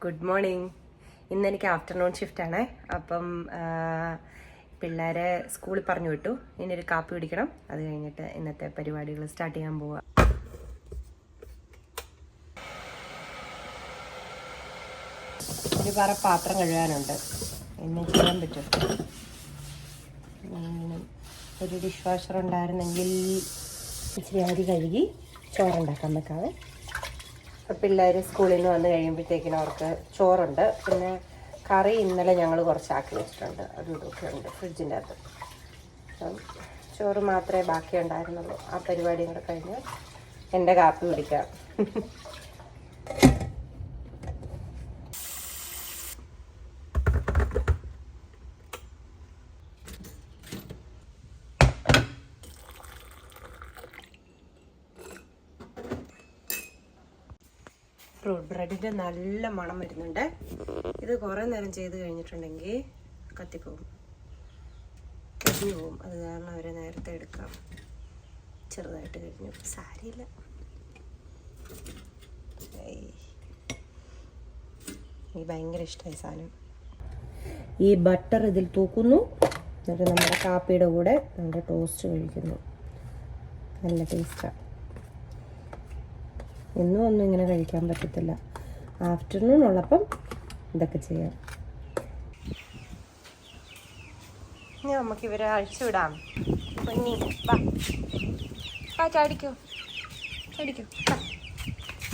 Good morning. ഇന്നെനിക്ക് afternoon ഷിഫ്റ്റാണ്. അപ്പം പിള്ളേരെ സ്കൂളിൽ പറഞ്ഞു വിട്ടു. ഇനി ഒരു കാപ്പി കുടിക്കണം. അത് കഴിഞ്ഞിട്ട് ഇന്നത്തെ പരിപാടികൾ സ്റ്റാർട്ട് ചെയ്യാൻ പോവുക. ഒരുപാട് പാത്രം കഴുകാനുണ്ട്. എന്നെ ചെയ്യാൻ പറ്റും. ഒരു ഡിഷ് വാഷർ ഉണ്ടായിരുന്നെങ്കിൽ ഇച്ചിരി അരി കഴുകി ചോറുണ്ടാക്കാൻ വെക്കാതെ. പിള്ളേർ സ്കൂളിൽ നിന്ന് വന്ന് കഴിയുമ്പോഴത്തേക്കിനും അവർക്ക് ചോറുണ്ട്. പിന്നെ കറി ഇന്നലെ ഞങ്ങൾ കുറച്ചാക്കി വെച്ചിട്ടുണ്ട്. അതും ഇതൊക്കെ ഉണ്ട് ഫ്രിഡ്ജിൻ്റെ അകത്ത്. അപ്പം ചോറ് മാത്രമേ ബാക്കി ഉണ്ടായിരുന്നുള്ളൂ. ആ പരിപാടിയും കൂടെ കഴിഞ്ഞ് എൻ്റെ കാപ്പി കുടിക്കാം. ഫ്രൂട്ട് ബ്രെഡിൻ്റെ നല്ല മണം വരുന്നുണ്ട്. ഇത് കുറേ നേരം ചെയ്ത് കഴിഞ്ഞിട്ടുണ്ടെങ്കിൽ കത്തിപ്പോകും, കരിഞ്ഞു പോകും. അത് കാരണം അവരെ നേരത്തെ എടുക്കാം. ചെറുതായിട്ട് കരിഞ്ഞു, സാരിയില്ല. എനിക്ക് ഭയങ്കര ഇഷ്ടമായി സാധനം. ഈ ബട്ടർ ഇതിൽ തൂക്കുന്നു, എന്നിട്ട് നമ്മുടെ കാപ്പിയുടെ കൂടെ നമ്മുടെ ടോസ്റ്റ് കഴിക്കുന്നു. നല്ല ടേസ്റ്റാണ്. എന്നും ഒന്നും ഇങ്ങനെ കഴിക്കാൻ പറ്റത്തില്ല. ആഫ്റ്റർനൂൺ ഉള്ളപ്പം ഇതൊക്കെ ചെയ്യാം. ഇനി നമുക്ക് ഇവരെ അഴിച്ചുവിടാം. പൊന്നി വാ, വാ, ചാടിക്കോ ചാടിക്കോ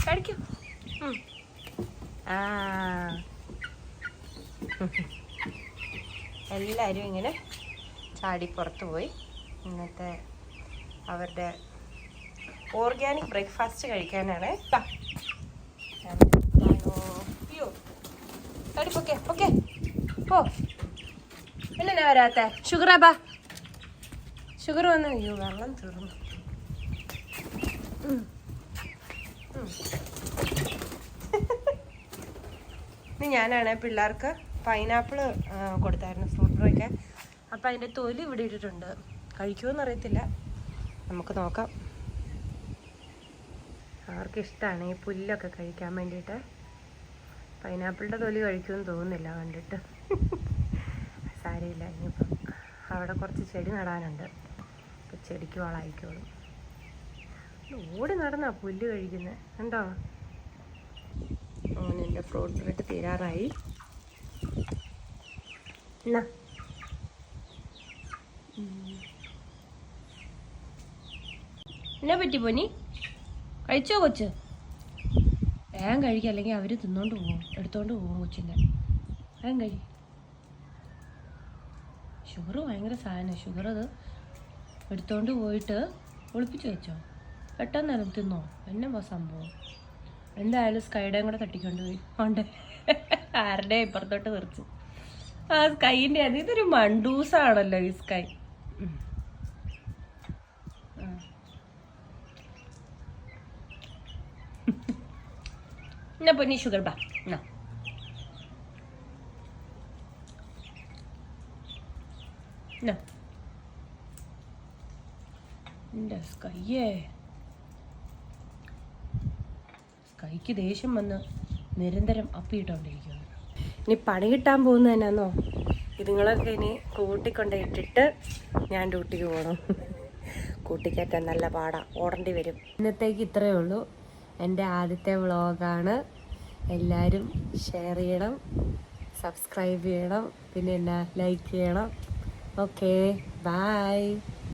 ചാടിക്കോ. എല്ലാവരും ഇങ്ങനെ ചാടി പുറത്തു പോയി. ഇന്നത്തെ അവരുടെ ഓർഗാനിക് ബ്രേക്ക്ഫാസ്റ്റ് കഴിക്കാനാണ്. ഓ എന്നാ വരാത്ത ഷുഗറാ? ബാ, ഷുഗർ വന്നു. അയ്യോ, വെള്ളം തീർന്നു. ഇനി ഞാനാണ് പിള്ളേർക്ക് പൈനാപ്പിൾ കൊടുത്തായിരുന്നു, ഫ്രൂട്ട് ബ്രേക്ക്. അപ്പം അതിൻ്റെ തൊലി ഇവിടെ ഇട്ടിട്ടുണ്ട്. കഴിക്കുമോയെന്ന് അറിയത്തില്ല, നമുക്ക് നോക്കാം. അവർക്കിഷ്ടമാണ് ഈ പുല്ലൊക്കെ കഴിക്കാൻ വേണ്ടിയിട്ട്. പൈനാപ്പിളിൻ്റെ തൊലി കഴിക്കുമെന്ന് തോന്നുന്നില്ല കണ്ടിട്ട്. സാരമില്ല. ഇനിയിപ്പം അവിടെ കുറച്ച് ചെടി നടാനുണ്ട്. അപ്പം ചെടിക്ക് വളമായിക്കോളും. ഓടി നടന്നാ പുല്ല് കഴിക്കുന്നത് കണ്ടോ? അങ്ങനെ എൻ്റെ ഫ്രൂട്ട് ബ്രെഡ് തീരാറായി. എന്നാ എന്നാ പറ്റി പോനി? കഴിച്ചോ കൊച്ച്? വേഗം കഴിക്കുക, അല്ലെങ്കിൽ അവർ തിന്നോണ്ട് പോകും, എടുത്തോണ്ട് പോകും കൊച്ചിൻ്റെ. വേഗം കഴി. ഷുഗർ ഭയങ്കര സാധനം. ഷുഗർ അത് എടുത്തോണ്ട് പോയിട്ട് ഒളിപ്പിച്ച് വെച്ചോ. പെട്ടെന്ന് തിന്നോ. എന്നെ പോ സംഭവം. എന്തായാലും സ്കൈഡേയും കൂടെ തട്ടിക്കൊണ്ട് പോയി. ഉണ്ട് ആരുടെ ഇപ്പുറത്തോട്ട് തെറിച്ചു. ആ സ്കൈൻ്റെ അത് ഇതൊരു മണ്ടൂസാണല്ലോ ഈ സ്കൈ. എന്നാ പൊന്നി ഷുഗർ ബാ. എന്നാ എൻ്റെ സ്കൈയേ, സ്കൈക്ക് ദേഷ്യം വന്ന് നിരന്തരം അപ്പിയിട്ടോണ്ടിരിക്കുന്നു. ഇനി പണി കിട്ടാൻ പോകുന്നത് എന്നാന്നോ, ഇതുങ്ങളൊക്കെ ഇനി കൂട്ടിക്കൊണ്ടിട്ടിട്ട് ഞാൻ ഡ്യൂട്ടിക്ക് പോകണം. കൂട്ടിക്കയറ്റാൻ നല്ല പാടാ, ഓടേണ്ടി വരും. ഇന്നത്തേക്ക് ഇത്രയേ ഉള്ളൂ. എൻ്റെ ആദ്യത്തെ വ്ളോഗാണ്. എല്ലാവരും ഷെയർ ചെയ്യണം, സബ്സ്ക്രൈബ് ചെയ്യണം, പിന്നെ എന്നാ ലൈക്ക് ചെയ്യണം. Okay, by.